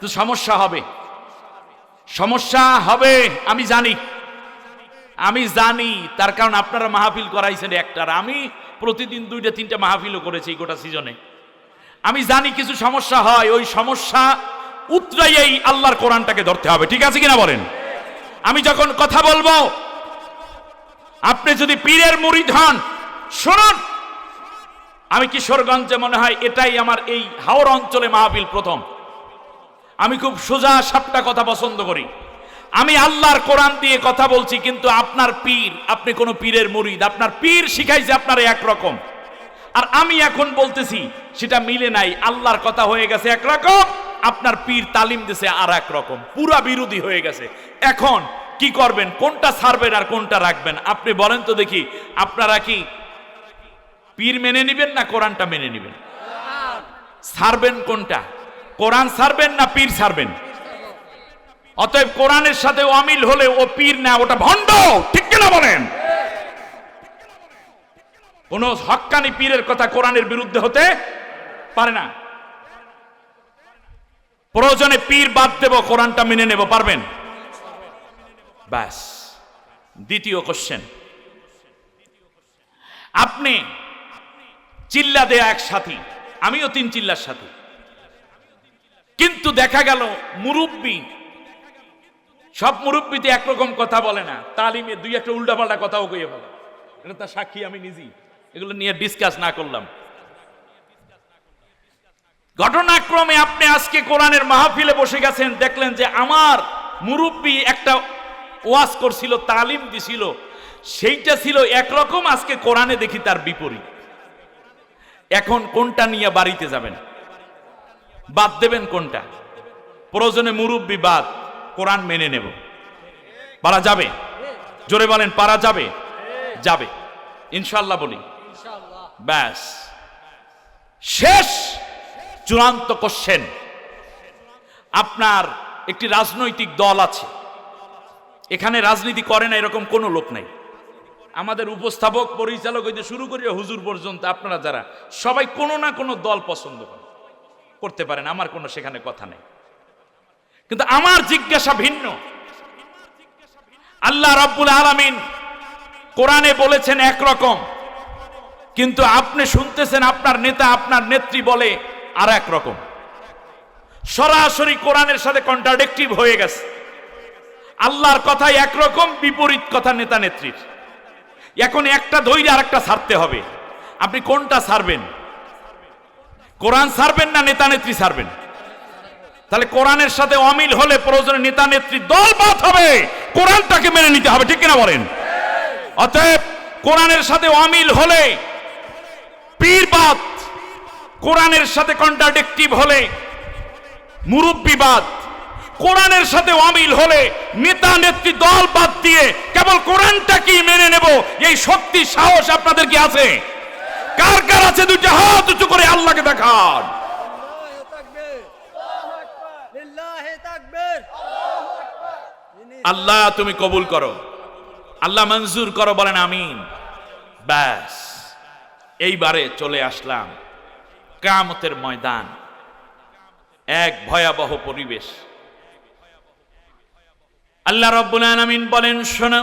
তো সমস্যা হবে, সমস্যা হবে। আমি জানি, তার কারণ আপনারা মাহফিল করাইছেন একটার, আমি প্রতিদিন 2-3টা মাহফিলও করেছি গোটা সিজনে। আমি জানি কিছু সমস্যা হয়, ওই সমস্যা উতরাইয়েই আল্লাহর কোরআনটাকে ধরতে হবে। ঠিক আছে কিনা বলেন? আমি যখন কথা বলবো, আপনি যদি পীরের মুরিদ হন, শুনুন, আমি কিশোরগঞ্জে মনে হয় এটাই আমার এই হাওড়া অঞ্চলে মাহফিল প্রথম। আমি খুব সোজা সাপটা কথা পছন্দ করি। আমি আল্লাহর কোরআন দিয়ে কথা বলছি, কিন্তু আপনার পীর, আপনি কোন পীরের মুরিদ, আপনার পীর শিখাইছে আপনার একরকম, আর আমি এখন বলতেছি সেটা মিলে নাই। আল্লাহর কথা হয়ে গেছে একরকম, আপনার পীর তালিম দিছে আর একরকম, পুরা বিরোধী হয়ে গেছে। এখন কি করবেন? কোনটা ছাড়বেন আর কোনটা রাখবেন? আপনি বলেন তো দেখি, আপনারা কি পীর মেনে নিবেন না কোরআনটা মেনে নিবেন? ছাড়বেন কোনটা? কোরআন ছাড়বেন না পীর ছাড়বেন? অতএব কোরআনের সাথে অমিল হলে ও পীর না, ওটা ভণ্ড। ঠিক কিনা বলেন? কোন হক্কানি পীরের কথা কোরআনের বিরুদ্ধে হতে পারে না। প্রয়োজনে পীর বাদ দেব, কোরআনটা মেনে নেব, পারবেন? ব্যাস। দ্বিতীয় কোশ্চেন, আপনি চিল্লা দেয়া এক সাথী, আমিও 3 চিল্লার সাথী, কিন্তু দেখা গেল মুরব্বী, সব মুরব্বীতে একরকম কথা বলে না, তালিমে 2-1টা উল্টাপাল্টা কথাও কইয়ে ফেলে। এটা তার সাক্ষী আমি নিজেই, এগুলো নিয়ে ডিসকাস না করলাম। ঘটনাক্রমে আপনি আজকে কোরআনের মাহফিলে বসে গেছেন, দেখলেন যে আমার মুরব্বী একটা ওয়াজ করছিল, তালিম দিছিল, সেইটা ছিল একরকম, আজকে কোরআনে দেখি তার বিপরীত। এখন কোনটা নিয়ে বাড়িতে যাবেন? বাদ দেবেন কোনটা? প্রয়োজনে মুরব্বী বাদ, কোরআন মেনে নেব। পারা যাবে? জোরে বলেন, পারা যাবে? যাবে ইনশাআল্লাহ বলি। ব্যাস, শেষ চূড়ান্ত কোশ্চেন। আপনার একটি রাজনৈতিক দল আছে, এখানে রাজনীতি করে না এরকম কোনো লোক নাই। আমাদের উপস্থাপক, পরিচালক হইতে শুরু করে হুজুর পর্যন্ত, আপনারা যারা সবাই কোনো না কোনো দল পছন্দ করেন, করতে পারেন, আমার কোনো সেখানে কথা নেই। কিন্তু আমার জিজ্ঞাসা ভিন্ন। আল্লাহ রাব্বুল আলামিন কোরআনে বলেছেন একরকম, কিন্তু আপনি শুনতেছেন আপনার নেতা, আপনার নেত্রী বলে আর একরকম। সরাসরি কোরআনের সাথে কন্ট্রাডিক্টিভ হয়ে গেছে। আল্লাহর কথাই একরকম, বিপরীত কথা নেতা নেত্রীর। এখন একটা ধৈর্য আর একটা ছাড়তে হবে। আপনি কোনটা ছাড়বেন? কোরআন ছাড়বেন না নেতা নেত্রী ছাড়বেন? তাহলে কোরআনের সাথে অমিল হলে প্রয়োজনে নেতা নেত্রী দলবাদ হবে, কোরআনটাকে মেনে নিতে হবে। ঠিক কিনা বলেন? অতএব কোরআনের সাথে অমিল হলে পীরবাদ, কোরআনের সাথে কন্ট্রাডিক্টিভ হলে মুরব্বিবাদ, কোরআনের সাথে অমিল হলে নেতা নেত্রী দল বাদ দিয়ে কেবল কোরআনটা কি মেনে নেব, এই শক্তি সাহস আপনাদের কি আছে? কার কার আছে? 2টা হাত উঁচু করে আল্লাহকে দেখান। আল্লাহ তুমি কবুল করো, আল্লাহ মঞ্জুর করো, বলেন আমিন। ব্যাস, এইবারে চলে আসলাম কিয়ামতের ময়দান, এক ভয়াবহ পরিবেশ। আল্লাহ রাব্বুল আলামিন বলেন, শোনো,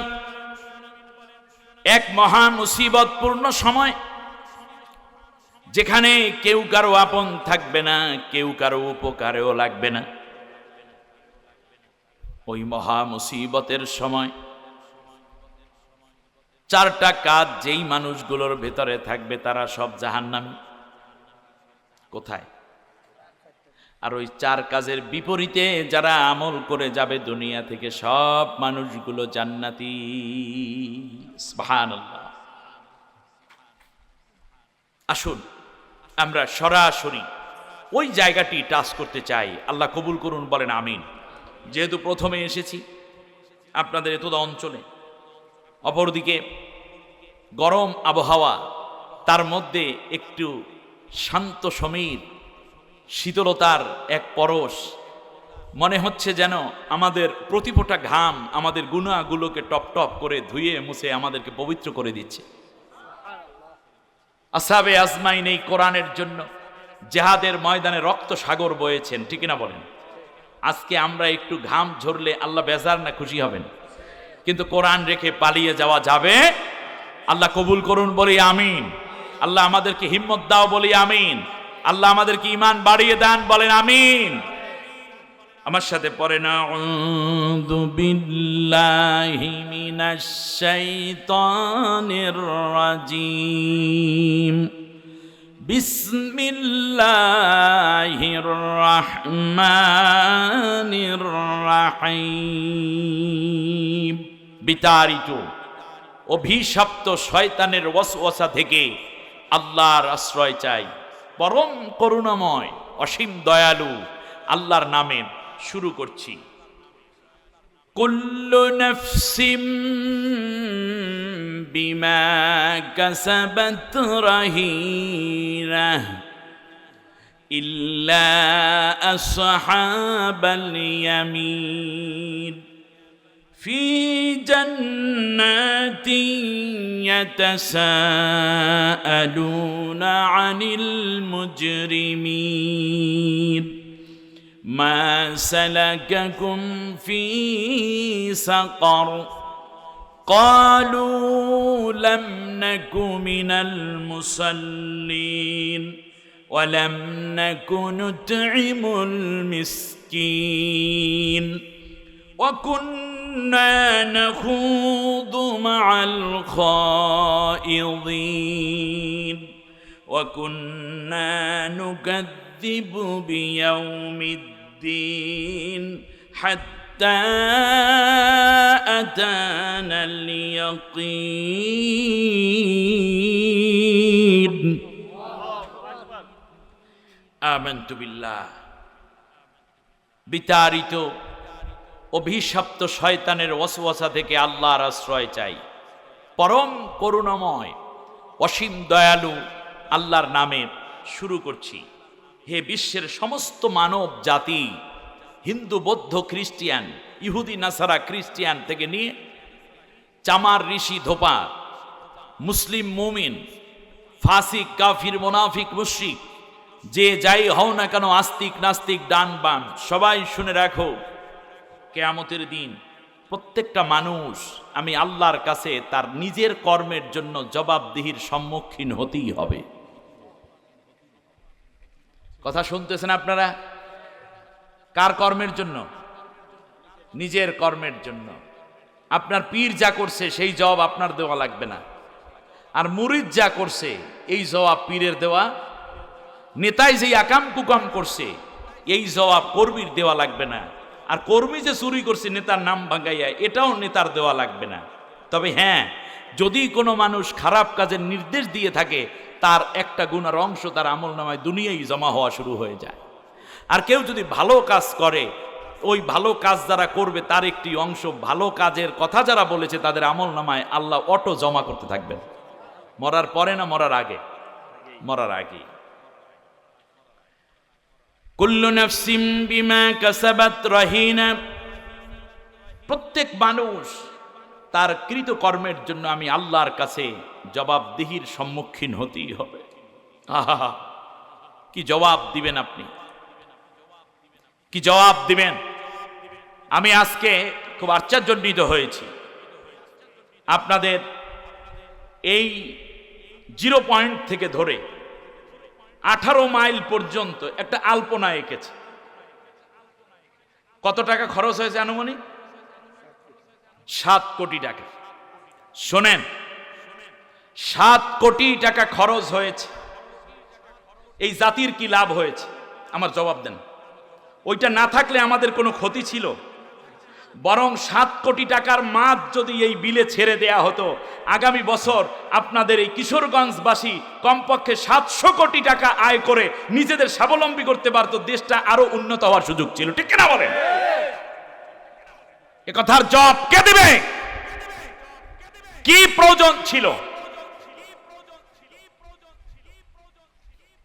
এক মহা মুসিবতপূর্ণ সময়, যেখানে কেউ কারো আপন থাকবে না, কেউ কারো উপকারেও লাগবে না। ওই মহা মুসিবতের সময় 4টা কাজ যেই মানুষগুলোর ভেতরে থাকবে তারা সব জাহান্নামী। কোথায়? আর ওই 4 কাজের বিপরীতে যারা আমল করে যাবে দুনিয়া থেকে, সব মানুষগুলো জান্নাতি। সুবহানাল্লাহ। আসুন আমরা সরাসরি ওই জায়গাটি টাচ করতে চাই। আল্লাহ কবুল করুন, বলেন আমিন। যেহেতু প্রথমে এসেছি আপনাদের এত অঞ্চলে, অপরদিকে গরম আবহাওয়া, তার মধ্যে একটু শান্ত সমীর শীতলতার এক পরশ, মনে হচ্ছে যেন আমাদের প্রতিফোঁটা ঘাম আমাদের গুনাহগুলোকে টপ টপ করে ধুয়ে মুছে আমাদেরকে পবিত্র করে দিচ্ছে। আসহাবে আজমাইন এই কোরআনের জন্য জিহাদের ময়দানে রক্ত সাগর বয়েছেন। ঠিক না বলেন? আজকে আমরা একটু ঘাম ঝরলে আল্লাহ বেজার না খুশি হবেন? কিন্তু কোরআন রেখে পালিয়ে যাওয়া যাবে? আল্লাহ কবুল করুন বলি আমিন। আল্লাহ আমাদেরকে হিম্মত দাও বলি আমিন। আল্লাহ আমাদেরকে ঈমান বাড়িয়ে দেন বলেন আমিন। আমার সাথে পড়েন আউযু বিল্লাহি মিনাশ শাইতানির রাজীম। বিসমিল্লাহির রাহমানির রাহিম। বিতাড়িত অভিশপ্ত শয়তানের ওয়াসওয়াসা থেকে আল্লাহর আশ্রয় চাই। পরম করুণাময় অসীম দয়ালু আল্লাহর নামে শুরু করছি। কুল্লু নাফসিম বিমা কাসাবাত রাহিনাহ ইল্লা আসহাবাল ইয়ামিন ফি জান্নাতিন ইয়াতাসাআলুনা আনিল মুজরিমিন মা সালাকাকুম ফি সাকার قالوا لم نك من المصلين ولم نك نطعم المسكين وكنا نخوض مع الخائضين وكنا نكذب بيوم الدين حتى أتانا اليقين آمنت بالله। বিতাড়িত অভিশপ্ত শয়তানের ওয়াসওয়াসা থেকে আল্লাহর আশ্রয় চাই। পরম করুণাময় অসীম দয়ালু আল্লাহর নামে শুরু করছি। হে বিশ্বের সমস্ত মানব জাতি, হিন্দু বৌদ্ধ খ্রিস্টিয়ান ইহুদি নাসারা খ্রিস্টিয়ান থেকে নিয়ে চামার ঋষি ধোপা মুসলিম মুমিন ফাসিক কাফির মুনাফিক মুশরিক যে যাই হও না কেন, আস্তিক নাস্তিক ডান বাম, সবাই শুনে রাখো, কিয়ামতের দিন প্রত্যেকটা মানুষ আমি আল্লাহর কাছে তার নিজের কর্মের জন্য জবাবদিহির সম্মুখীন হতেই হবে। কথা শুনতেছেন আপনারা? কার কর্মের জন্য? নিজের কর্মের জন্য। আপনার পীর যা করছে সেই জবাব আপনার দেওয়া লাগবে না, আর মুরিদ যা করছে এই জবাব পীরের দেওয়া, নেতাই যেই আকাম কুকাম করছে এই জবাব কর্মীর দেওয়া লাগবে না, আর কর্মী যে চুরি করছে নেতার নাম ভাঙাইয়া এটাও নেতার দেওয়া লাগবে না। তবে হ্যাঁ, যদি কোনো মানুষ খারাপ কাজের নির্দেশ দিয়ে থাকে তার একটা গুনার অংশ তার আমলনামায় দুনিয়ায় জমা হওয়া শুরু হয়ে যায়। আর কেউ যদি ভালো কাজ করে, ওই ভালো কাজ যারা করবে তার একটি অংশ ভালো কাজের কথা যারা বলেছে তাদের আমলনামায় আল্লাহ অটো জমা করতে থাকবেন। মরার পরে না মরার আগে? মরার আগে। কুল্লু নাফসিম বিমা কাসাবাত রাহিনা। প্রত্যেক মানুষ তার কৃত কর্মের জন্য আমি আল্লাহর কাছে জবাবদিহির সম্মুখীন হতেই হবে। আহা, কি জবাব দিবেন আপনি? কি জবাব দিবেন? আমি আজকে খুব আশ্চর্যান্বিত হয়েছি। আপনাদের এই 0 পয়েন্ট থেকে ধরে 18 মাইল পর্যন্ত একটা আলপনা এঁকেছে। কত টাকা খরচ হয়েছে আনুমানিক? 7 কোটি টাকা। শোনেন, 7 কোটি টাকা খরচ হয়েছে। এই জাতির কি লাভ হয়েছে? আমার জবাব দেন। ওইটা না থাকলে আমাদের কোনো ক্ষতি ছিল? বরং 7 কোটি টাকার মাছ যদি এই বিলে ছেড়ে দেয়া হতো, আগামী বছর আপনাদের এই কিশোরগঞ্জবাসী কমপক্ষে 700 কোটি টাকা আয় করে নিজেদের স্বাবলম্বী করতে পারত, দেশটা আরো উন্নত হওয়ার সুযোগ ছিল। ঠিক কিনা বলেন? এ কথার জবাব কে দিবে? কি প্রয়োজন ছিল?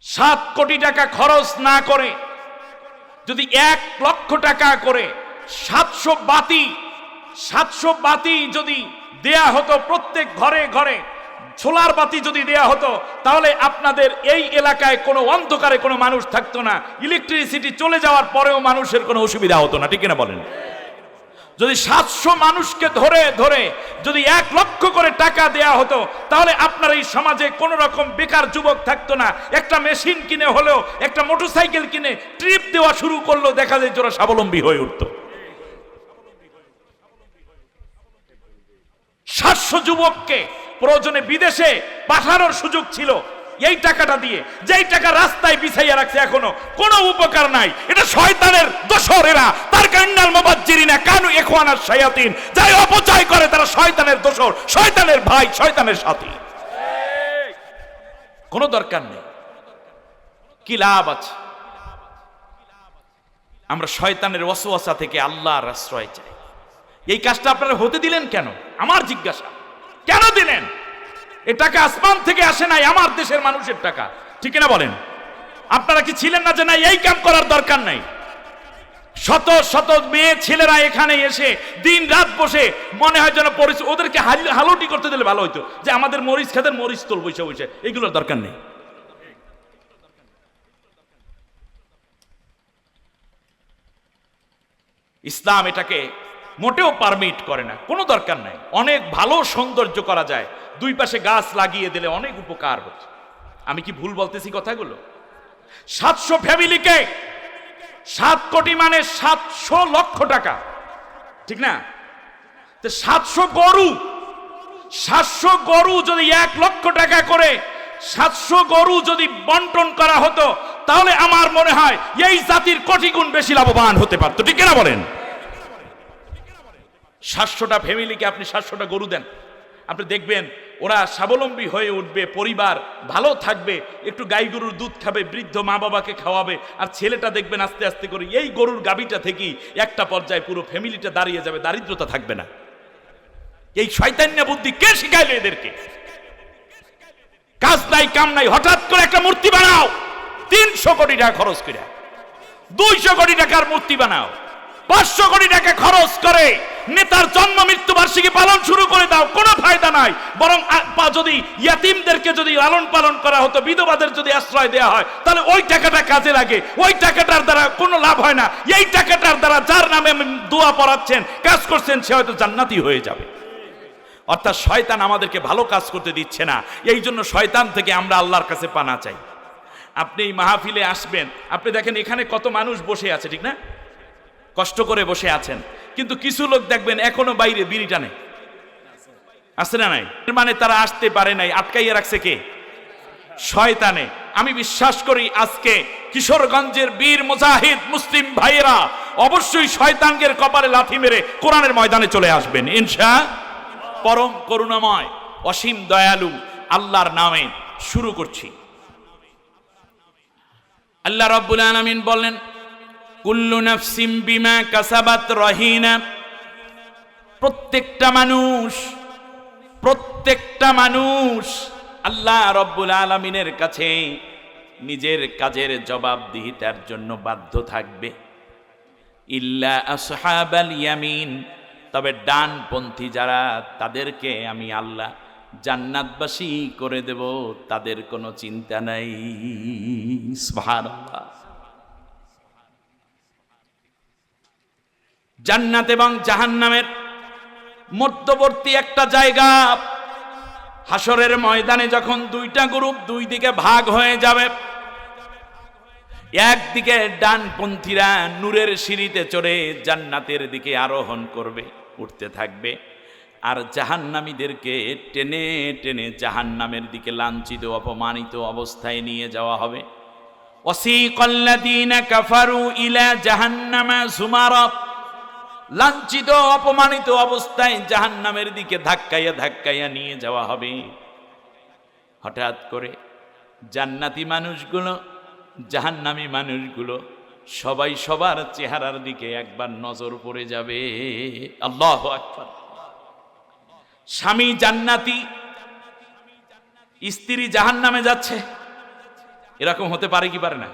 7 কোটি টাকা খরচ না করে যদি 1 লক্ষ টাকা করে 700 বাতি যদি দেয়া হতো প্রত্যেক ঘরে ঘরে, সোলার বাতি যদি দেয়া হতো তাহলে আপনাদের এই এলাকায় কোনো অন্ধকারে কোনো মানুষ থাকতো না, ইলেকট্রিসিটি চলে যাওয়ার পরেও মানুষের কোনো অসুবিধা হতো না, ঠিক কিনা বলেন? যদি 700 মানুষকে ধরে ধরে যদি 1 লক্ষ করে টাকা দেয়া হতো তাহলে আপনার এই সমাজে কোনো রকম বেকার যুবক থাকতো না। একটা মেশিন কিনে হলেও, একটা মোটরসাইকেল কিনে ট্রিপ দেওয়া শুরু করলো, দেখা যায় ওরা স্বাবলম্বী হয়ে উঠতো। 700 যুবককে প্রয়োজনে বিদেশে পাঠানোর সুযোগ ছিল এই টাকাটা দিয়ে, যেই টাকা রাস্তায় বিছাইয়া রাখছে এখনো কোনো উপকার নাই। এটা শয়তানের দোসর, এরা তার কান্নাল মুবাজ্জিরিনা কানু ইখওয়ানাশ শায়াতিন, যারা অপচয় করে তারা শয়তানের দোসর, শয়তানের ভাই, শয়তানের সাথী। কোনো দরকার নেই, কি লাভ আছে? আমরা শয়তানের ওয়াসওয়াসা থেকে আল্লাহর আশ্রয় চাই। এই কাজটা আপনারা হতে দিলেন কেন? আমার জিজ্ঞাসা, কেন দিলেন? এই টাকা আসমান থেকে আসে নাই, আমার দেশের মানুষের টাকা, ঠিক না বলেন? আপনারা কি ছিলেন না যে না এই কাম করার দরকার নাই? শত শত মেয়ে ছেলেরা এখানে এসে দিন রাত বসে মনে হয় যেন ওদেরকে হালুটি করতে দিলে ভালো হইতো, যে আমাদের মরিচ খেতের মরিচ তোল বসে বসে, এইগুলোর দরকার নেই। ইসলাম এটাকে মোটেও পারমিট করে না, কোনো দরকার নাই। অনেক ভালো সৌন্দর্য করা যায়, দুই পাশে গাছ লাগিয়ে দিলে অনেক উপকার হচ্ছে। আমি কি ভুল বলতেছি কথাগুলো? 700 ফ্যামিলিকে 7 কোটি মানে 700 লক্ষ টাকা, ঠিক না? তো 700 গরু যদি 1 লক্ষ টাকা করে 700 গরু যদি বন্টন করা হতো তাহলে আমার মনে হয় এই জাতির কোটি গুণ বেশি লাভবান হতে পারতো, ঠিক না বলেন? 700টা ফ্যামিলিকে আপনি 700টা গরু দেন, আপনি দেখবেন ওরা স্বাবলম্বী হয়ে উঠবে, পরিবার ভালো থাকবে, একটু গাই গরুর দুধ খাবে, বৃদ্ধ মা বাবাকে খাওয়াবে, আর ছেলেটা দেখবেন আস্তে আস্তে করে এই গরুর গাভীটা থেকেই একটা পর্যায়ে পুরো ফ্যামিলিটা দাঁড়িয়ে যাবে, দারিদ্রতা থাকবে না। এই শয়তানিয়া বুদ্ধি কে শিখাইলো এদেরকে? কাজ নাই কাম নাই, হঠাৎ করে একটা মূর্তি বানাও, 300 কোটি টাকা খরচ করে 200 কোটি টাকার মূর্তি বানাও, 500 কোটি টাকা খরচ করে নেতার জন্ম মৃত্যু বার্ষিকী পালন শুরু করে দাও, কোনো ফায়দা নাই। বরং যদি ইয়াতিমদেরকে যদি লালন পালন করা হতো, বিধবাদের যদি আশ্রয় দেওয়া হয়, তাহলে ওই টাকাটা কাজে লাগে। ওই টাকাটার দ্বারা কোনো লাভ হয় না, এই টাকাটার দ্বারা যার নামে দোয়া পড়াচ্ছেন, কাজ করছেন, সে হয়তো জান্নাতি হয়ে যাবে। অর্থাৎ শয়তান আমাদেরকে ভালো কাজ করতে দিচ্ছে না, এই জন্য শয়তান থেকে আমরা আল্লাহর কাছে পানা চাই। আপনি এই মাহফিলে আসবেন, আপনি দেখেন এখানে কত মানুষ বসে আছে, ঠিক না? কষ্ট করে বসে আছেন, কিন্তু কিছু লোক দেখবেন এখনো বাইরে বিড়ি টানে, আছে না নাই? মানে তারা আসতে পারে নাই, আটকাইয়া রাখছে কে? শয়তানে। আমি বিশ্বাস করি আজকে কিশোরগঞ্জের বীর মুজাহিদ মুসলিম ভাইয়েরা অবশ্যই শয়তানদের কপালে লাথি মেরে কোরআনের ময়দানে চলে আসবেন ইনশাআল্লাহ। পরম করুণাময় অসীম দয়ালু আল্লাহর নামে শুরু করছি। আল্লাহ রাব্বুল আলামিন বলেন, কুল্লু নাফসিম বিমা কাসাবাত রহিনা। প্রত্যেকটা মানুষ আল্লাহ রাব্বুল আলামিনের কাছে নিজের কাজের জবাবদিহিতার জন্য বাধ্য থাকবে। ইল্লা আসহাবাল ইয়ামিন, তবে ডানপন্থী যারা, তাদেরকে আমি আল্লাহ জান্নাতবাসী করে দেব, তাদের কোনো চিন্তা নাই। সুবহানাল্লাহ। জান্নাত এবং জাহান্নামের মধ্যবর্তী একটা জায়গা, হাসরের ময়দানে যখন দুইটা গ্রুপ দুই দিকে ভাগ হয়ে যাবে, একদিকে ডানপন্থীরা নূরের সিঁড়িতে চড়ে জান্নাতের দিকে আরোহণ করবে, উঠতে থাকবে, আর জাহান্নামীদেরকে টেনে টেনে জাহান্নামের দিকে লাঞ্ছিত অপমানিত অবস্থায় নিয়ে যাওয়া হবে। ওয়াসিকাল্লাযীনা কাফারু ইলা জাহান্নামা যুমারা, লাঞ্ছিত অপমানিত অবস্থায় জাহান্নামের দিকে ধাক্কাইয়া ধাক্কাইয়া নিয়ে যাওয়া হবে। হঠাৎ করে জান্নাতি মানুষগুলো, জাহান্নামী মানুষগুলো সবাই সবার চেহারার দিকে একবার নজর পড়ে যাবে। আল্লাহু আকবার। স্বামী জান্নাতি, স্ত্রী জাহান্নামে যাচ্ছে, এরকম হতে পারে কি পারে না?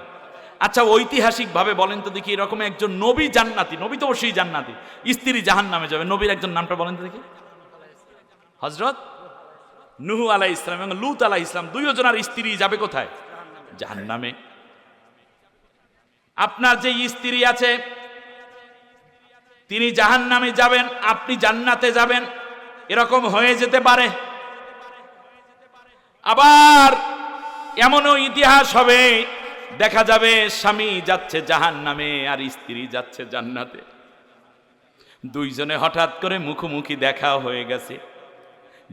আচ্ছা ঐতিহাসিক ভাবে বলেন তো দেখি, এরকম একজন নবী জান্নাতি, নবী তো অবশ্যই জান্নাতি, স্ত্রী জাহান্নামে যাবে, নবীর একজন নামটা বলেন তো দেখি। হযরত নূহ আলাইহিস সালাম এবং লূত আলাইহিস সালাম দুইজনের স্ত্রী যাবে কোথায়? জাহান্নামে। আপনার যে স্ত্রী আছে তিনি জাহান্নামে যাবেন, আপনি জান্নাতে যাবেন, এরকম হয়ে যেতে পারে। আবার এমনও ইতিহাস হবে, দেখা যাবে স্বামী যাচ্ছে জাহান্নামে আর স্ত্রী যাচ্ছে জান্নাতে, দুইজনে হঠাৎ করে মুখোমুখি দেখা হয়ে গেছে।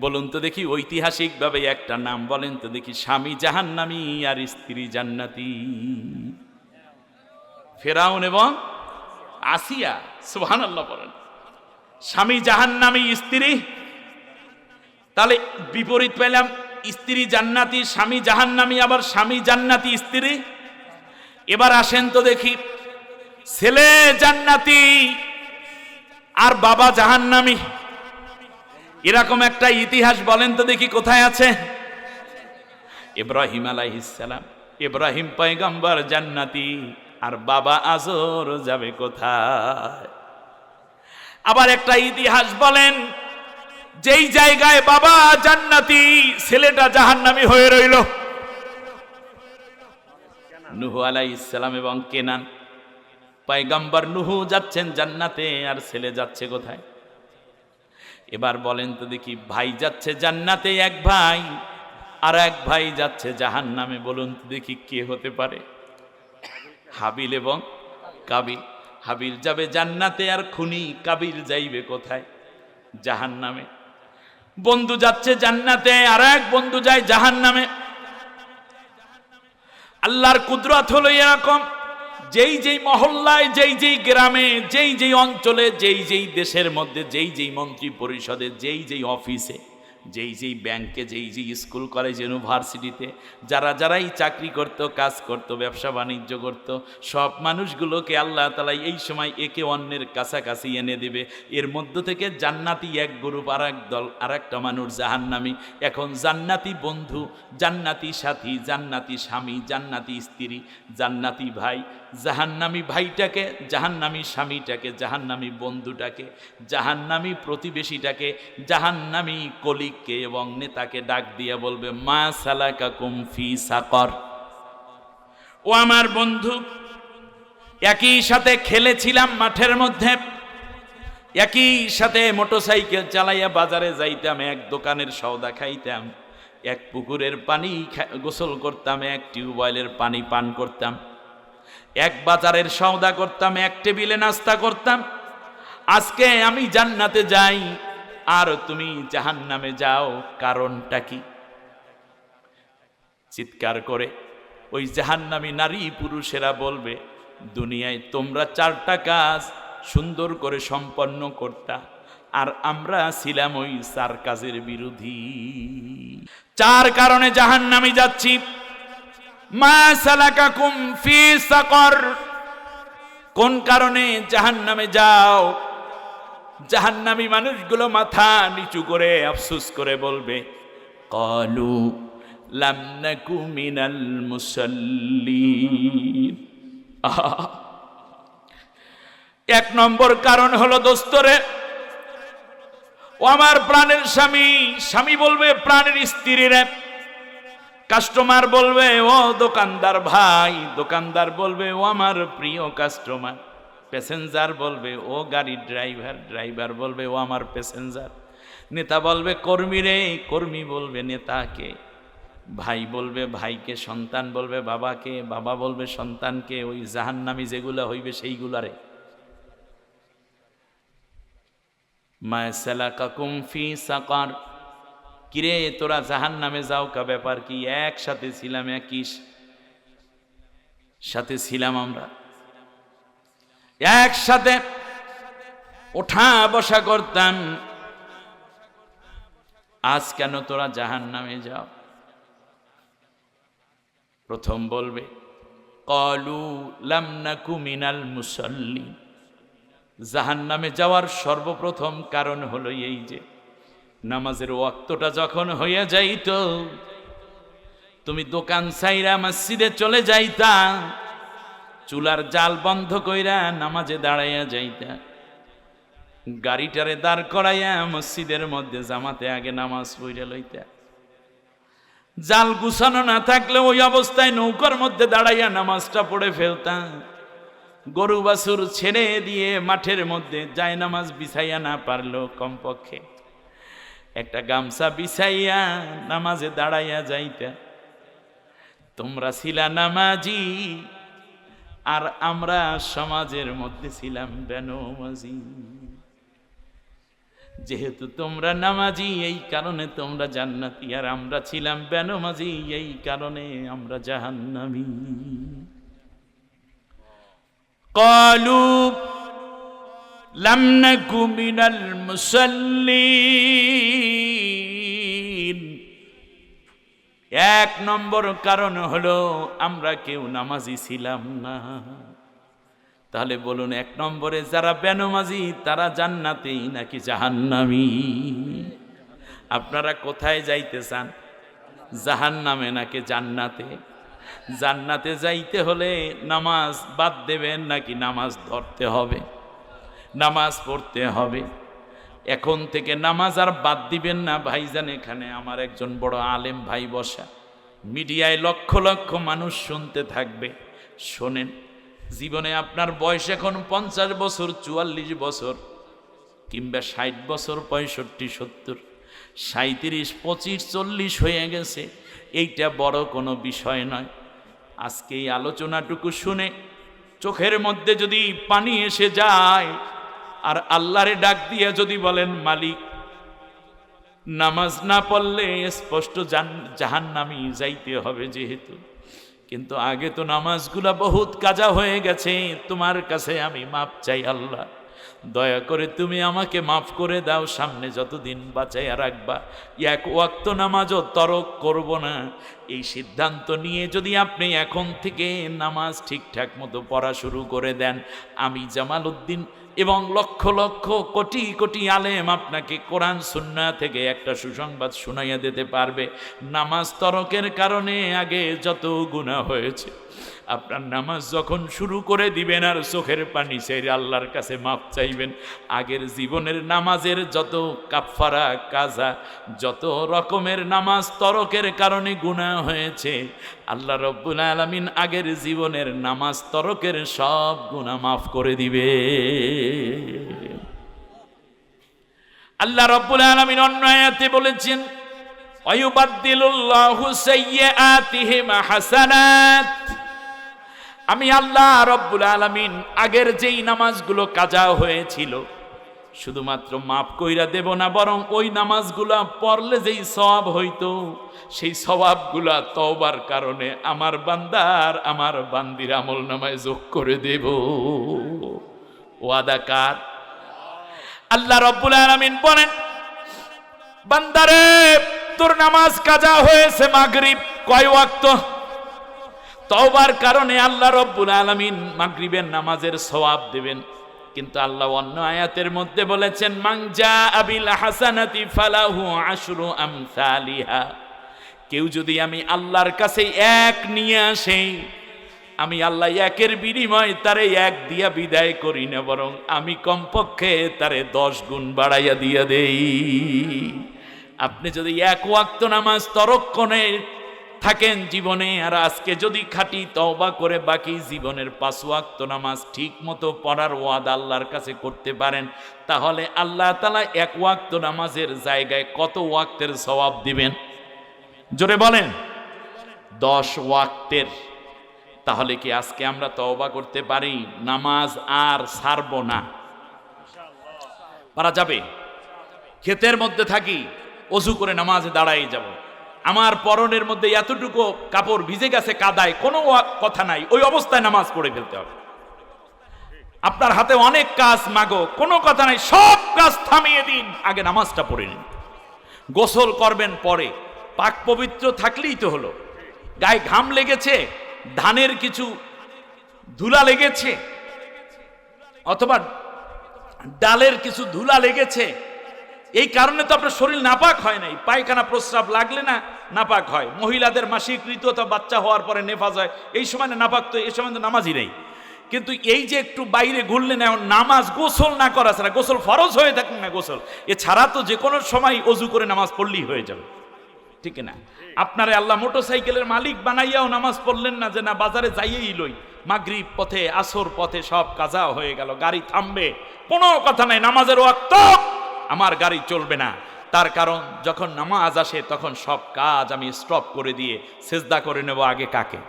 বলুন তো দেখি ঐতিহাসিকভাবে একটা নাম বলেন তো দেখি, স্বামী জাহান্নামী আর স্ত্রী জান্নাতি। ফেরাউন এবং আসিয়া, সুবহানাল্লাহ বলেন। স্বামী জাহান্নামী, স্ত্রী, তাহলে বিপরীত পেলাম, স্ত্রী জান্নাতি স্বামী জাহান্নামী, আবার স্বামী জান্নাতি স্ত্রী। এবার আসেন তো দেখি, ছেলে জান্নাতি আর বাবা জাহান্নামী, এরকম একটা ইতিহাস বলেন তো দেখি কোথায় আছে? ইব্রাহিম আলাইহিস সালাম, ইব্রাহিম পয়গম্বর জান্নাতি আর বাবা আজর যাবে কোথায়? আবার একটা ইতিহাস বলেন, যেই জায়গায় বাবা জান্নাতি ছেলেটা জাহান্নামী হয়ে রইল। নূহ আলাইহিস সালাম এবং কেনান, পয়গম্বর নূহ যাচ্ছেন জান্নাতে আর ছেলে যাচ্ছে কোথায়? এবার বলেন তো দেখি, ভাই যাচ্ছে জান্নাতে এক ভাই, আর এক ভাই যাচ্ছে জাহান্নামে। বলুন তো দেখি কে হতে পারে? হাবিল এবং কাবিল। হাবিল যাবে জান্নাতে আর খুনি কাবিল যাইবে কোথায়? জাহান্নামে। বন্ধু যাচ্ছে জান্নাতে আর এক বন্ধু যায় জাহান্নামে। আল্লাহর কুদরত হলো এরকম, যেই যেই মহল্লায়, যেই যেই গ্রামে, যেই যেই অঞ্চলে, যেই যেই দেশের মধ্যে, যেই যেই মন্ত্রী পরিষদে, যেই যেই অফিসে, যেই যেই ব্যাংকে, যেই যেই স্কুল কলেজ ইউনিভার্সিটিতে যারা যারাই চাকরি করত, কাজ করত, ব্যবসা বাণিজ্য করত, সব মানুষগুলোকে আল্লাহ তাআলা এই সময় একে অন্যের কাছাকাছি এনে দেবে। এর মধ্য থেকে জান্নাতি এক গ্রুপ, আর এক দল, আর একটা মানুষ জাহান্নামী। এখন জান্নাতি বন্ধু, জান্নাতি সাথী, জান্নাতি স্বামী, জান্নাতি স্ত্রী, জান্নাতি ভাই, জাহান্নামী ভাইটাকে, জাহান্নামী স্বামীটাকে, জাহান্নামী বন্ধুটাকে, জাহান্নামী প্রতিবেশীটাকে, জাহান্নামী কলিগকে এবং নেতাকে ডাক দিয়ে বলবে, মা সালাকাকুম ফি সাকর। ও আমার বন্ধু, একই সাথে খেলেছিলাম মাঠের মধ্যে, একই সাথে মোটরসাইকেল চালাইয়া বাজারে যাইতাম, এক দোকানের সওদা খাইতাম, এক পুকুরের পানি গোসল করতাম, এক টিউবওয়েলের পানি পান করতাম, এক বাজারের সওদা করতাম, এক টেবিলে নাস্তা করতাম। আজকে আমি জান্নাতে যাই আর তুমি জাহান্নামে যাও, কারণটা কি? চিৎকার করে ওই জাহান্নামী নারী পুরুষেরা বলবে, দুনিয়ায় তোমরা 4টা কাজ সুন্দর করে সম্পন্ন করতা, আর আমরা ছিলাম ওই 4 কাজের বিরোধী। 4 কারণে জাহান্নামে যাচ্ছি। মা সালাকাকুম ফি সাকর, কোন কারণে জাহান্নামে যাও? জাহান্নামী মানুষগুলো মাথা নিচু করে আফসোস করে বলবে, ক্বালু লাম নাকু মিনাল মুসাল্লিন। 1 নম্বর কারণ হলো, দোস্তরে ও আমার প্রাণের স্বামী, স্বামী বলবে প্রাণের স্ত্রীরে, কাস্টমার বলবে ও দোকানদার ভাই, দোকানদার বলবে ও আমার প্রিয় কাস্টমার, প্যাসেঞ্জার বলবে ও গাড়ির ড্রাইভার, ড্রাইভার বলবে ও আমার প্যাসেঞ্জার, নেতা বলবে কর্মী রে, কর্মী বলবে নেতাকে, ভাই বলবে ভাইকে, সন্তান বলবে বাবাকে, বাবা বলবে সন্তানকে। ওই জাহান্নামী যেগুলা হইবে সেইগুলারে। মা সালাকাকুম ফি সাকার, কিরে তোরা জাহান্নামে যাও কা, ব্যাপার কি? একসাথে ছিলাম, একই সাথে ছিলাম, আমরা একসাথে ওঠা বসা করতাম, আজ কেন তোরা জাহান্নামে যাও? প্রথম বলবে ক্বালু লাম নাকু মিনাল মুসাল্লিন। জাহান্নামে যাওয়ার সর্বপ্রথম কারণ হলো এই যে নামাজের ওয়াক্তটা যখন হইয়া যাইত, তুমি দোকান ছাইরা মসজিদে চলে যাইতা, চুলার জাল বন্ধ কইরা নামাজে দাঁড়াইয়া যাইতা, গাড়িটারে দাঁড় করাইয়া মসজিদের মধ্যে জামাতে আগে নামাজ পড়ে লইতা, জাল গুছানো না থাকলে ওই অবস্থায় নৌকার মধ্যে দাঁড়াইয়া নামাজটা পড়ে ফেলতাম। গরু বাছুর ছেড়ে দিয়ে মাঠের মধ্যে যায় নামাজ বিছাইয়া না পারলো কমপক্ষে একটা গামছা বিছাইয়া নামাজে দাঁড়াইয়া যাইতা। তোমরা ছিলা নামাজি আর আমরা সমাজের মধ্যে ছিলাম বেনামাজি। যেহেতু তোমরা নামাজি এই কারণে তোমরা জান্নাতি, আর আমরা ছিলাম বেনামাজি এই কারণে আমরা জাহান্নামী। ক্বালু লাম নাকু মিনাল মুসাল্লিন। এক নম্বর কারণ হলো আমরা কেউ নামাজি ছিলাম না। তাহলে বলুন, এক নম্বরে যারা বেনামাজি তারা জান্নাতি নাকি জাহান্নামী? আপনারা কোথায় যাইতে চান, জাহান্নামে নাকি জান্নাতে? জান্নাতে যাইতে হলে নামাজ বাদ দেবেন নাকি নামাজ ধরতে হবে, নামাজ পড়তে হবে? এখন থেকে নামাজ আর বাদ দিবেন না ভাইজান। এখানে আমার একজন বড় আলেম ভাই বসা, মিডিয়ায় লক্ষ লক্ষ মানুষ শুনতে থাকবে। শোনেন, জীবনে আপনার বয়স এখন 50 বছর, 44 বছর, কিংবা 60 বছর, 65, 70, 37, 25, 40 হয়ে গেছে, এইটা বড় কোনো বিষয় নয়। আজকে এই আলোচনাটুকু শুনে চোখের মধ্যে যদি পানি এসে যায় আর আল্লাহরে ডাক দিয়ে যদি বলেন, মালিক নামাজ না পড়লে স্পষ্ট জাহান্নামী যাইতে হবে যেহেতু, কিন্তু আগে তো নামাজগুলা বহুত কাজা হয়ে গেছে, তোমার কাছে আমি মাপ চাই আল্লাহ, দয়া করে তুমি আমাকে মাফ করে দাও, সামনে যতদিন বাঁচাইয়া রাখবা এক ওয়াক্ত নামাজও তরক করব না। এই সিদ্ধান্ত নিয়ে যদি আপনি এখন থেকে নামাজ ঠিকঠাক মতো পড়া শুরু করে দেন, আমি জামাল উদ্দিন এবং লক্ষ লক্ষ কোটি কোটি আলেম আপনাকে কোরআন সুন্নাহ থেকে একটা সুসংবাদ শুনাইয়া দিতে পারবে। নামাজ তরকের কারণে আগে যত গুনাহ হয়েছে, আপনার নামাজ যখন শুরু করে দিবেন আর চোখের পানি ছেড়ে আল্লাহর কাছে মাপ চাইবেন, আগের জীবনের নামাজের যত কাফারা কাজা, যত রকমের নামাজ তরকের কারণে গুনাহ হয়েছে, আল্লাহ রব্বুল আলামিন আগের জীবনের নামাজ তরকের সব গুনাহ মাফ করে দিবে। আল্লাহ রব্বুল আলামিন অন্য আয়াতে বলেছেন, ওয়ায়ুবাদদিলুল্লাহু সাইয়্যাতিহিম হাসানাত। আমি আল্লাহ রব্বুল আলামিন আগের যেই নামাজগুলো কাজা হয়েছিল শুধুমাত্র মাফ কইরা দেব না, বরং ওই নামাজগুলা পড়লে যেই সওয়াব হইতো সেই সওয়াবগুলা তওবার কারণে আমার বান্দার আমার বান্দির আমলনামায় যোগ করে দেব। ওয়াদা কার? আল্লাহ রব্বুল আলামিন বলেন, বান্দারে তোর নামাজ কাজা হয়েছে মাগরিব, কয় ওয়াক্ত? তওবার কারণে আল্লাহ রব্বুল আলামিন মাগরিবের নামাজের সওয়াব দেবেন। কিন্তু আল্লাহ অন্য আয়াতের মধ্যে বলেছেন, মান জাআ বিল হাসানাতি ফালাহু আশরু আমসালিহা। কেউ যদি আমি আল্লাহর কাছে এক নিয়ে আসে, আমি আল্লাহ একের বিনিময়ে তারে এক দিয়া বিদায় করি না, বরং আমি কমপক্ষে তারে 10 গুণ বাড়াইয়া দিয়া দেই। আপনি যদি এক ওয়াক্ত নামাজ তরক্ষণে থাকেন জীবনে, আর আজকে যদি খাঁটি তওবা করে বাকি জীবনের 5 ওয়াক্ত নামাজ ঠিক মতো পড়ার ওয়াদা আল্লাহর কাছে করতে পারেন, তাহলে আল্লাহ তাআলা এক ওয়াক্ত নামাজের জায়গায় কত ওয়াক্তের সওয়াব দিবেন? জোরে বলেন, 10 ওয়াক্তের। তাহলে কি আজকে আমরা তওবা করতে পারি, নামাজ আর ছাড়ব না? পারা যাবে? ক্ষেতের মধ্যে থাকি, ওযু করে নামাজে দাঁড়াই যাব, আমার পরনের মধ্যে এতটুকু কাপড় ভিজে গেছে কাদায়, কোনো কথা নাই, ওই অবস্থায় নামাজ পড়ে ফেলতে হবে। আপনার হাতে অনেক কাজ মাগো, কোনো কথা নাই, সব কাজ থামিয়ে দিন, আগে নামাজটা পড়ে নিন। গোসল করবেন পরে, পাক পবিত্র থাকলেই তো হলো। গায়ে ঘাম লেগেছে, ধানের কিছু ধুলা লেগেছে, অথবা ডালের কিছু ধুলা লেগেছে, এই কারণে তো আপনার শরীর নাপাক হয় নাই। পায়খানা প্রস্রাব লাগলে না নাপাক হয়, মহিলাদের মাসিক ঋতু অথবা বাচ্চা হওয়ার পরে নেফাজ হয়, এই সময় নাপাক, তো এই সময় তো নামাজই নেই। কিন্তু এই যে একটু বাইরে ঘুরলেন, এখন নামাজ গোসল না করা ছাড়া, গোসল ফরজ হয়ে থাকুন না গোসল, এছাড়া তো যে কোনো সময় অজু করে নামাজ পড়লেই হয়ে যাবে। ঠিক না? আপনারে আল্লাহ মোটরসাইকেলের মালিক বানাইয়াও নামাজ পড়লেন না, যে না বাজারে যাইয়েই লই, মাগরিব পথে আসর পথে সব কাজা হয়ে গেল, গাড়ি থামবে, কোনো কথা নাই, নামাজের ওয়াক্ত, আমার গাড়ি চলবে না। তার কারণ যখন নামাজ আসে তখন সব কাজ আমি স্টপ করে দিয়ে সেজদা করে নেব আগে কাকে?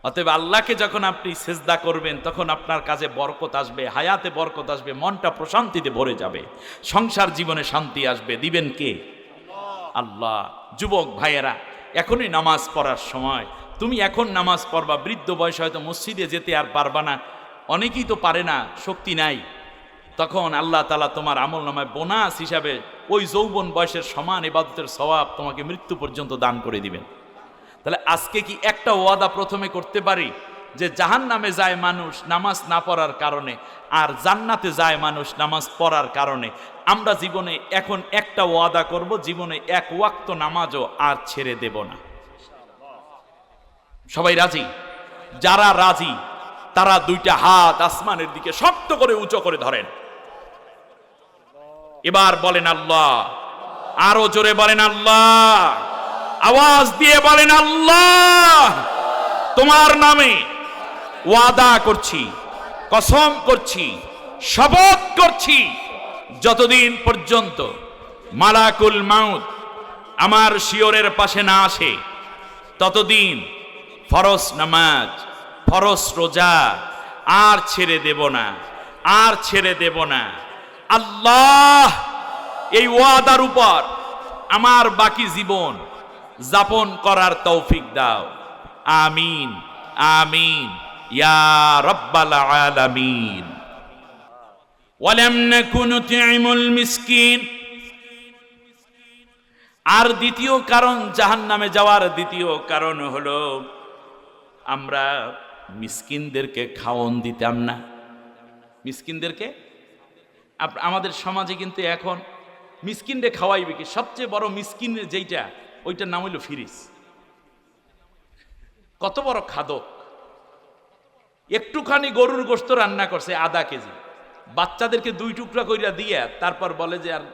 অতএব আল্লাহকে যখন আপনি সেজদা করবেন তখন আপনার কাজে বরকত আসবে, হায়াতে বরকত আসবে, মনটা প্রশান্তিতে ভরে যাবে, সংসার জীবনে শান্তি আসবে। দিবেন কে? আল্লাহ। যুবক ভাইয়েরা, এখনই নামাজ পড়ার সময়। তুমি এখন নামাজ পড়বা, বৃদ্ধ বয়সে হয়তো মসজিদে যেতে আর পারবা না, অনেকেই তো পারে না, শক্তি নাই। তখন আল্লাহ তাআলা তোমার আমল নামায় বোনাস হিসাবে ওই যৌবন বয়সের সমান ইবাদতের সওয়াব তোমাকে মৃত্যু পর্যন্ত দান করে দিবেন। তাহলে আজকে কি একটা ওয়াদা প্রথমে করতে পারি যে জাহান্নামে যায় মানুষ নামাজ না পড়ার কারণে, আর জান্নাতে যায় মানুষ নামাজ পড়ার কারণে। আমরা জীবনে এখন একটা ওয়াদা করব, জীবনে এক ওয়াক্ত নামাজও আর ছেড়ে দেব না। সবাই রাজি? যারা রাজি তারা দুইটা হাত আসমানের দিকে শক্ত করে উঁচু করে ধরেন। এবার বলেন আল্লাহ, আরো জোরে বলেন আল্লাহ, আওয়াজ দিয়ে বলেন আল্লাহ, তোমার নামে ওয়াদা করছি, কসম করছি, শপথ করছি, যতদিন পর্যন্ত মালাকুল মাউত আমার শিয়রের পাশে না আসে ততদিন ফরজ নামাজ, ফরজ রোজা আর ছেড়ে দেব না, আর ছেড়ে দেব না। আল্লাহ এই ওয়াদার উপর আমার বাকি জীবন যাপন করার তৌফিক দাও। আমিন আমিন ইয়া রাব্বাল আলামিন। ওয়ালাম নাকুন নুতঈমুল মিসকিন। আর দ্বিতীয় কারণ জাহান্নামে যাওয়ার দ্বিতীয় কারণ হলো আমরা মিসকিনদেরকে খাওয়ান দিতাম না। মিসকিনদেরকে আমাদের সমাজে কিন্তু এখন মিসকিনরে খাওয়াইবে কি? সবচেয়ে বড় মিসকিনের যেইটা, ওইটার নাম হইল ফিরিস। কত বড় খাদক! একটুখানি গরুর গোশত রান্না করছে আধা কেজি, বাচ্চাদেরকে 2 টুকরা কইরা দিয়া তারপর বলে যে আর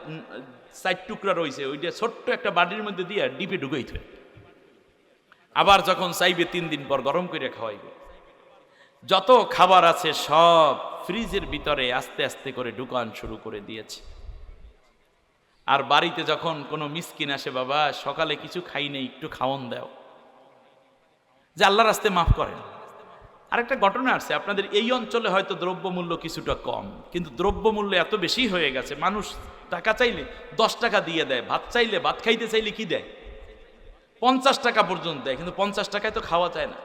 4 টুকরা রয়েছে, ওইটা ছোট্ট একটা বাটির মধ্যে দিয়া ডিপে ঢুকাইতে, আবার যখন চাইবে 3 দিন পর গরম করে খাওয়াইবে। যত খাবার আছে সব ফ্রিজের ভিতরে আস্তে আস্তে করে ঢুকান শুরু করে দিয়েছে। আর বাড়িতে যখন কোনো মিসকিন আসে, বাবা সকালে কিছু খাই নেই, একটু খাওয়ান দাও, যে আল্লাহর রাস্তায় মাফ করেন। আরেকটা ঘটনা আসছে, আপনাদের এই অঞ্চলে হয়তো দ্রব্যমূল্য কিছুটা কম, কিন্তু দ্রব্যমূল্য এত বেশি হয়ে গেছে, মানুষ টাকা চাইলে 10 টাকা দিয়ে দেয়, ভাত চাইলে, ভাত খাইতে চাইলে কি দেয়? 50 টাকা পর্যন্ত দেয়, কিন্তু 50 টাকায় তো খাওয়া যায় না।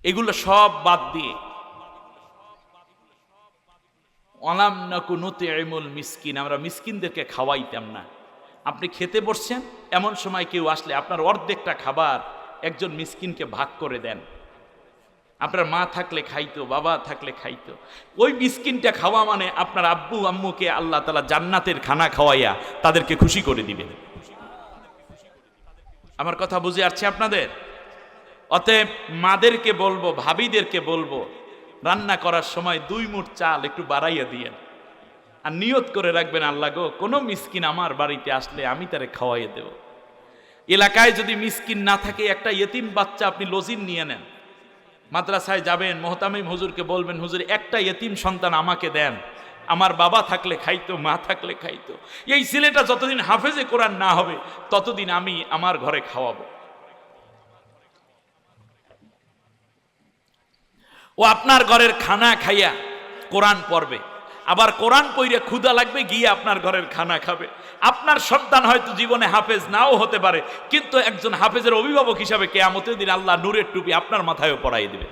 এগুলো সব বাদ দিয়ে ওয়ালাম নাকু নুতঈমুল মিসকিন, আমরা মিসকিনদেরকে খাওয়াইতাম না। আপনি খেতে বসছেন, এমন সময় কেউ আসলে আপনার অর্ধেকটা খাবার একজন মিসকিনকে ভাগ করে দেন। আপনার মা থাকলে খাইতো, বাবা থাকলে খাইতো। ওই মিসকিনটা খাওয়া মানে আপনার আব্বু আম্মুকে আল্লাহ তাআলা জান্নাতের খানা খাওয়াইয়া তাদেরকে খুশি করে দিবেন। আমার কথা বুঝে আসছে আপনাদের? অতএব মাদেরকে বলবো, ভাবিদেরকে বলবো, রান্না করার সময় 2 মুঠ চাল একটু বাড়াইয়া দিয়েন, আর নিয়ত করে রাখবেন, আল্লাহ গো, কোনো মিসকিন আমার বাড়িতে আসলে আমি তারে খাওয়াইয়ে দেব। এলাকায় যদি মিসকিন না থাকে, একটা ইয়েতিম বাচ্চা আপনি লজিন নিয়ে নেন, মাদ্রাসায় যাবেন, মোহতামিম হুজুরকে বলবেন, হুজুর একটা ইয়েতিম সন্তান আমাকে দেন, আমার বাবা থাকলে খাইতো, মা থাকলে খাইতো। এই ছেলেটা যতদিন হাফেজে কোরআন না হবে ততদিন আমি আমার ঘরে খাওয়াবো। ও আপনার ঘরের খানা খাইয়া কোরআন পড়বে, আবার কোরআন পড়ে ক্ষুধা লাগবে, গিয়ে আপনার ঘরের খানা খাবে। আপনার সন্তান হয়তো জীবনে হাফেজ নাও হতে পারে, কিন্তু একজন হাফেজের অভিভাবক হিসাবে কিয়ামতের দিন আল্লাহ নূরের টুপি আপনার মাথায়ও পরাই দিবে।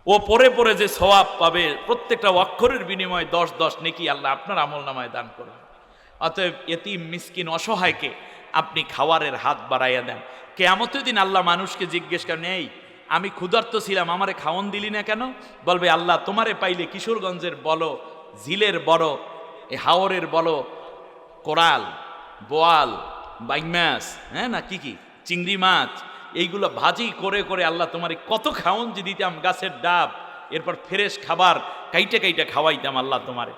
ও পরে পরে যে সওয়াব পাবে, প্রত্যেকটা অক্ষরের বিনিময়ে 10 নেকি আল্লাহ আপনার আমলনামায় দান করবে। অতএব এতিম মিসকিন অসহায়কে আপনি খাওয়ারের হাত বাড়াইয়া দেন। কিয়ামতের দিন আল্লাহ মানুষকে জিজ্ঞেস করেন, এই আমি ক্ষুধার্ত ছিলাম, আমারে খাওয়ান দিলি না কেন? বলবে, আল্লাহ তোমারে পাইলে কিশোরগঞ্জের বলো, ঝিলের বড়, হাওরের বলো, কোরাল, বোয়াল, বাইং মাছ, হ্যাঁ না কি কি চিংড়ি মাছ, এইগুলো ভাজি করে করে আল্লাহ তোমারে কত খাওয়ান যে দিতাম, গাছের ডাব, এরপর ফ্রেশ খাবার কাইটে কাইটে খাওয়াইতাম আল্লাহ তোমারে।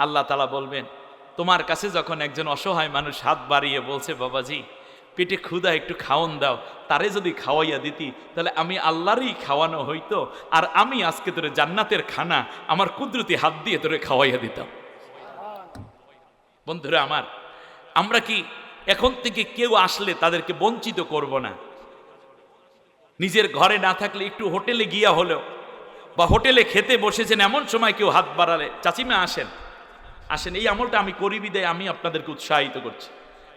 আল্লাহ তাআলা বলবেন, তোমার কাছে যখন একজন অসহায় মানুষ হাত বাড়িয়ে বলছে, বাবাজি পেটে ক্ষুধা, একটু খাওন দাও, তারে যদি খাওয়াইয়া দিতি তাহলে আমি আল্লাহরই খাওয়ানো হইতো, আর আমি আজকে তোরে জান্নাতের খানা আমার কুদরতি হাত দিয়ে তোরে খাওয়াইয়া দিতাম। বন্ধুরা আমার, আমরা কি এখন থেকে কেউ আসলে তাদেরকে বঞ্চিত করব না? নিজের ঘরে না থাকলে একটু হোটেলে গিয়া হলেও, বা হোটেলে খেতে বসেছেন এমন সময় কেউ হাত বাড়ালে, চাচিমা আসেন আসেন, এই আমলটা আমি করি বিদায় আমি আপনাদেরকে উৎসাহিত করছি।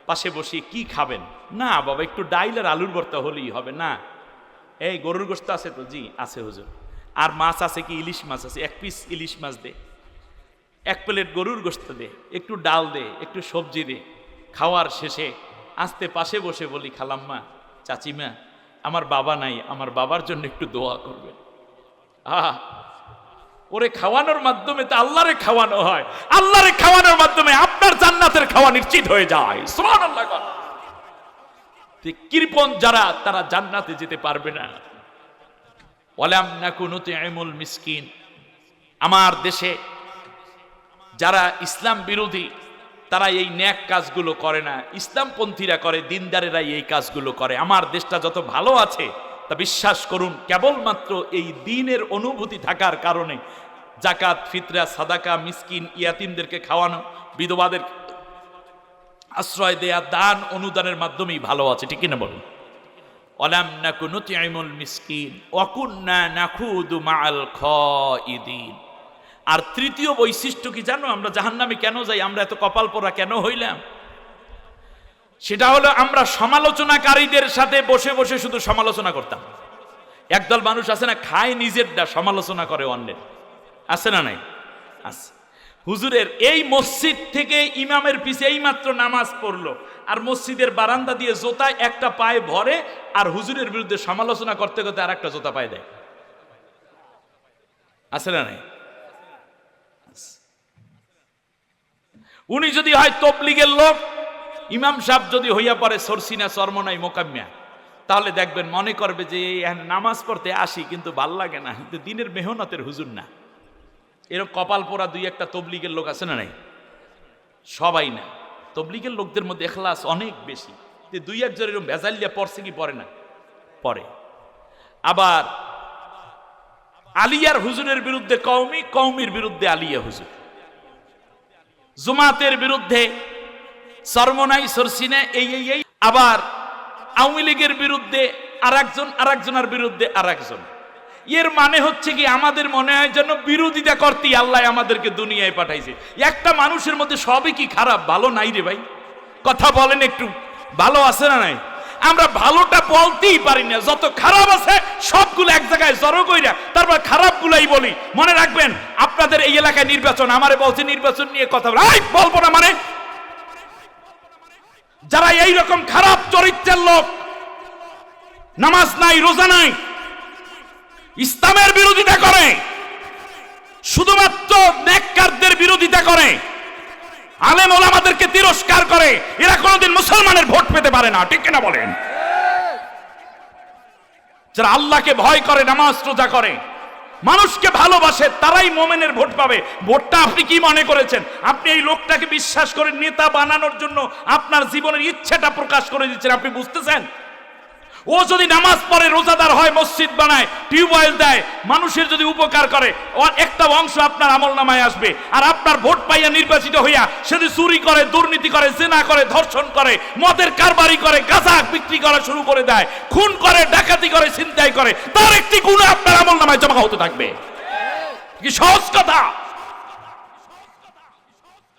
পাশে বসিয়ে কি খাবেন? না বাবা, একটু ডাইল আর আলুর ভর্তা হলেই হবে। না, এই গরুর গোশত আছে তো? জি আছে হুজুর। আর মাছ আছে কি? ইলিশ মাছ আছে, 1 পিস ইলিশ মাছ দে, 1 প্লেট গরুর গোশত দে, একটু ডাল দে, একটু সবজি দে। খাওয়ার শেষে আস্তে পাশে বসে বলি, খালাম্মা, চাচিমা, আমার বাবা নাই, আমার বাবার জন্য একটু দোয়া করবেন। ওরে খাওয়ানোর মাধ্যমে তো আল্লাহরে খাওয়ানো হয়, আল্লাহরে খাওয়ানোর মাধ্যমে আপনার জান্নাতের খাওয়া নিশ্চিত হয়ে যায়। সুবহানাল্লাহ। কৃপণ যারা, তারা জান্নাতে যেতে পারবে না। ওয়ালাম নাকু নুতিমুল মিসকিন। আমার দেশে যারা ইসলাম বিরোধী, তারা এই ন্যাক কাজগুলো করে না, ইসলামপন্থীরা করে, দিনদারেরা এই কাজগুলো করে। আমার দেশটা যত ভালো আছে তা বিশ্বাস করুন কেবলমাত্র এই দ্বীনের অনুভূতি থাকার কারণে। যাকাত, ফিতরা, সাদাকা, মিসকিন, ইয়াতিমদেরকে খাওয়ানো, বিধবাদের আশ্রয় দেয়া, দান অনুদানের মাধ্যমেই ভালো আছে, ঠিক না বলুন? ওয়ালাম নাকু নুতিমুল মিসকিন ওয়া কুন্না নাখুদু মাআল খাইদিন। আর তৃতীয় বৈশিষ্ট্য কি জানো? আমরা জাহান্নামে কেন যাই, আমরা এত কপাল পোড়া কেন হইলাম? সেটা হলো আমরা সমালোচনাকারীদের সাথে বসে বসে শুধু সমালোচনা করতাম। একদল মানুষ আছে না, খায় নিজেরটা, সমালোচনা করে অন্যের। আছে না নাই? আছে। হুজুরের এই মসজিদ থেকে ইমামের পিছে এই মাত্র নামাজ পড়লো, আর মসজিদের বারান্দা দিয়ে জোতা একটা পায়ে ভরে, আর হুজুরের বিরুদ্ধে সমালোচনা করতে করতে আর একটা জোতা পায়ে দেয়। আছে না নাই? উনি যদি হয় তবলিগের লোক, ইমাম সাহেব যদি হইয়া পড়ে সরসিনা, চরমনাই, মোকাম্মিয়া, তাহলে দেখবেন মনে করবে যে নামাজ পড়তে আসি কিন্তু ভাল লাগে না, কিন্তু দিনের মেহনতের হুজুর না। এরকম কপাল পোড়া 2-1টা তবলিগের লোক আছে না নাই? সবাই না, তবলিগের লোকদের মধ্যে ইখলাস অনেক বেশি। 2-1 জন এরকম ভেজালিয়া পড়ছে কি পড়ে না? পড়ে। আবার আলিয়ার হুজুরের বিরুদ্ধে কওমি, কওমির বিরুদ্ধে আলিয়া হুজুর, জুমাতের বিরুদ্ধে সরমনাই, সরসিনা, এই। আবার আওয়ামী লীগের বিরুদ্ধে আরেকজনের বিরুদ্ধে আরেকজন। এর মানে হচ্ছে কি, আমাদের মনে হয় যেন বিরোধিতা করতেই আল্লাহ আমাদেরকে দুনিয়ায় পাঠাইছে। একটা মানুষের মধ্যে সবই কি খারাপ? ভালো নাই রে ভাই, কথা বলেন একটু, ভালো আছে না নাই? আমরা ভালোটা বলতেই পারি না, যত খারাপ আছে সবগুলো এক জায়গায় জড়ো কইরা তারপর খারাপগুলাই বলি। মনে রাখবেন, আপনাদের এই এলাকায় নির্বাচন, আমারে বলছে নির্বাচন নিয়ে কথা বলবো না, মানে যারা এই রকম খারাপ চরিত্রের লোক, নামাজ নাই, রোজা নাই, ইসলামের বিরোধিতা করে, শুধুমাত্র নেককারদের বিরোধিতা করে, আলেম ওলামাদেরকে তিরস্কার করে, এরা কোনোদিন মুসলমানের ভোট পেতে পারে না, ঠিক কিনা বলেন? যারা আল্লাহকে ভয় করে, নামাজ রোজা করে, মানুষকে ভালোবাসে, তারাই মোমেনের ভোট পাবে। ভোটটা আপনি কি মনে করেছেন? আপনি এই লোকটাকে বিশ্বাস করে নেতা বানানোর জন্য আপনার জীবনের ইচ্ছাটা প্রকাশ করে দিচ্ছেন, আপনি বুঝতেছেন? ও যদি নামাজ পড়ে, রোজাদার হয়, মসজিদ বানায়, টিউবওয়েল দেয়, মানুষের যদি উপকার করে, ওর একটা অংশ আপনার আমলনামায় আসবে। আর আপনার ভোট পাইয়া নির্বাচিত হইয়া সে যদি চুরি করে, দুর্নীতি করে, জিনা করে, ধর্ষণ করে, মদের কারবারি করে, গাঁজা বিক্রি করা শুরু করে দেয়, খুন করে, ডাকাতি করে, ছিনতাই করে, তার একটি গুনাহ আপনার আমলনামায় জমা হতে থাকবে। কি সহজ কথা!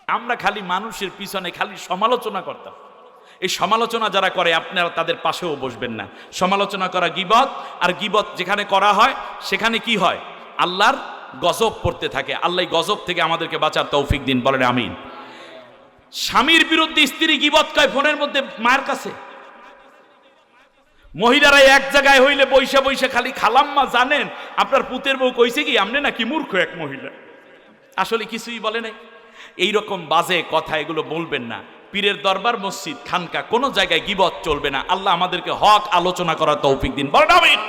আমরা খালি মানুষের পিছনে খালি সমালোচনা করতাম। এই সমালোচনা যারা করে আপনারা তাদের পাশেও বসবেন না। সমালোচনা করা গীবত, আর গীবত যেখানে করা হয় সেখানে কি হয়? আল্লাহর গজব পড়তে থাকে। আল্লাহ গজব থেকে আমাদেরকে বাঁচার তৌফিক দিন, বলেন আমিন। স্বামীর বিরুদ্ধে স্ত্রী গীবত কয় ফোনের মধ্যে মায়ের কাছে। মহিলারা এক জায়গায় হইলে বৈশা বৈশা খালি খালাম্মা, জানেন আপনার পুতের বউ কইছে কি, আমনে নাকি মূর্খ এক মহিলা, আসলে কিছুই বলে নাই। এইরকম বাজে কথা এগুলো বলবেন না। পীরের দরবার, মসজিদ, খানকা, কোন জায়গায় গীবত চলবে না। আল্লাহ আমাদেরকে হক আলোচনা করার তৌফিক দিন, বলেন আমিন।